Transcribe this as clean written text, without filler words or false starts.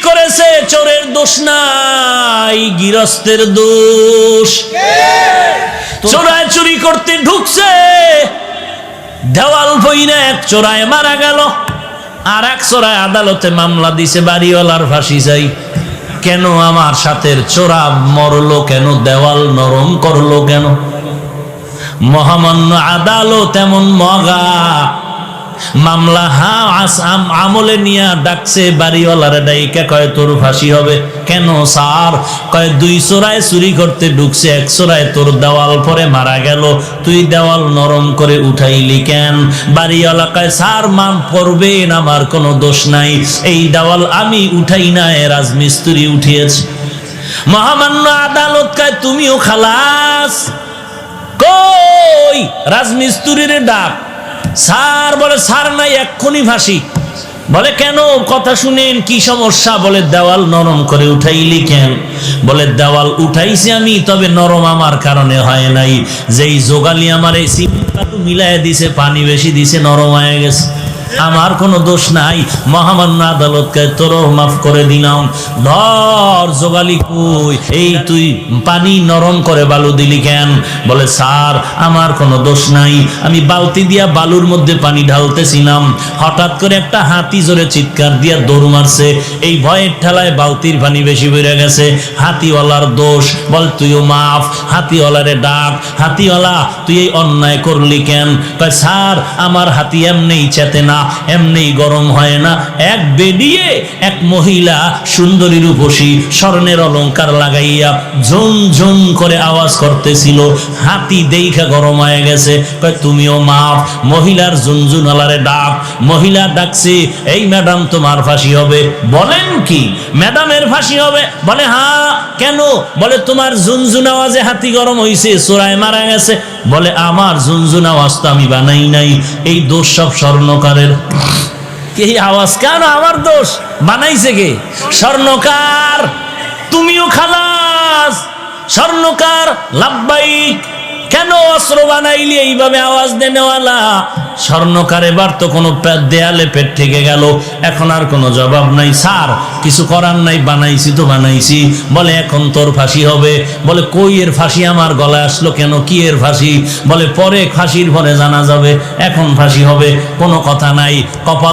করেছে চোরের দোষ নাই, গৃহস্থের দোষ। চোরায় চুরি করতে ঢুকছে, দেওয়াল বইনা এক চোরায় মারা গেল, আর এক চোরায় আদালতে মামলা দিছে বাড়িওয়ালার ফাঁসি চাই। কেন আমার সাথে চোরা মরলো কেন, দেওয়াল নরম করলো কেন? মহামান্য আদালত এমন মগা, মামলা আমলে নিয়ে ডাকছে বাড়িওয়ালারে, ডাইকা কয় তোর ফাঁসি হবে। কেন স্যার? কয় দুই চোরায় চুরি করতে ঢুকছে, এক চোরায় তোর দেওয়াল পরে মারা গেল, তুই দেওয়াল নরম করে উঠাইলি কেন? বাড়িওয়ালা কয় স্যার মান পড়বেন, আমার কোনো দোষ নাই, এই দেওয়াল আমি উঠাই না, রাজমিস্ত্রি উঠিয়েছে। মহামান্য আদালত কয় তুমিও খালাস। কই রাজমিস্ত্রির ডাক। স্যার বলে স্যার নাই, এক্ষুনি ফাঁসি। বলে কেন? কথা শুনেন, কি সমস্যা? বলে দেওয়াল নরম করে উঠাইলি কেন? বলে দেওয়াল উঠাইছি আমি, তবে নরম আমার কারণে হয় নাই, যেই যোগালি আমার এই সিমেন্ট মিলাই দিছে, পানি বেশি দিছে, নরম হয়ে গেছে, আমার কোনো দোষ নাই। মহামান্য আদালতকে তোরও মাফ করে দিলাম। ধর যোগালি কই, এই তুই পানি নরম করে বালু দিলি কেন? বলে স্যার আমার কোনো দোষ নাই, আমি বালতি দিয়া বালুর মধ্যে পানি ঢালতেছিলাম, হঠাৎ করে একটা হাতি জোরে চিৎকার দিয়া দৌড় মারছে, এই ভয়ের ঠেলায় বালতির পানি বেশি বেড়ে গেছে, হাতিওয়ালার দোষ। বল তুইও মাফ। হাতিওয়ালারে ডাক, হাতিওয়ালা তুই এই অন্যায় করলি কেন? কয় স্যার আমার হাতি এমনিই চেতে না, এমনি গরম হয় না, এক বেডিয়ে এক মহিলা সুন্দরী রূপসী স্বর্ণের অলংকার লাগাইয়া ঝুম ঝুম করে আওয়াজ করতেছিল, হাতি দেখা গরম হয়ে গেছে। কয় তুমিও মাফ। মহিলার ঝুনঝুনালারে ডাক, মহিলা ডাকছে, এই ম্যাডাম তোমার ফাঁসি হবে। বলেন কি ম্যাডামের ফাঁসি হবে? বলে হ্যাঁ। কেন? বলে তোমার ঝুনঝুন আওয়াজে হাতি গরম হইছে, চোরায় মারা গেছে। বলে আমার ঝুনঝুন আওয়াজ তো আমি বানাই নাই, এই দোষ সব স্বর্ণকারের। এই আওয়াজ কেন আমার দোষ? বানাইছে কে? স্বর্ণকার। তুমিও খালাস। স্বর্ণকার লাব্বাইক। কেন অস্ত্র বানাইলি এইভাবে আওয়াজ দেনেওয়ালা? স্বর্ণকার এবার তো কোনো দেয়ালে পেট থেকে গেল, এখন আর কোনো জবাব নাই। স্যার কিছু করার নাই, বানাইছি তো বানাইছি। বলে এখন তোর ফাঁসি হবে। বলে কই এর ফাঁসি আমার গলায় আসলো কেন? কি এর ফাঁসি? বলে পরে ফাঁসির পরে জানা যাবে, এখন ফাঁসি হবে, কোনো কথা নাই। কপাল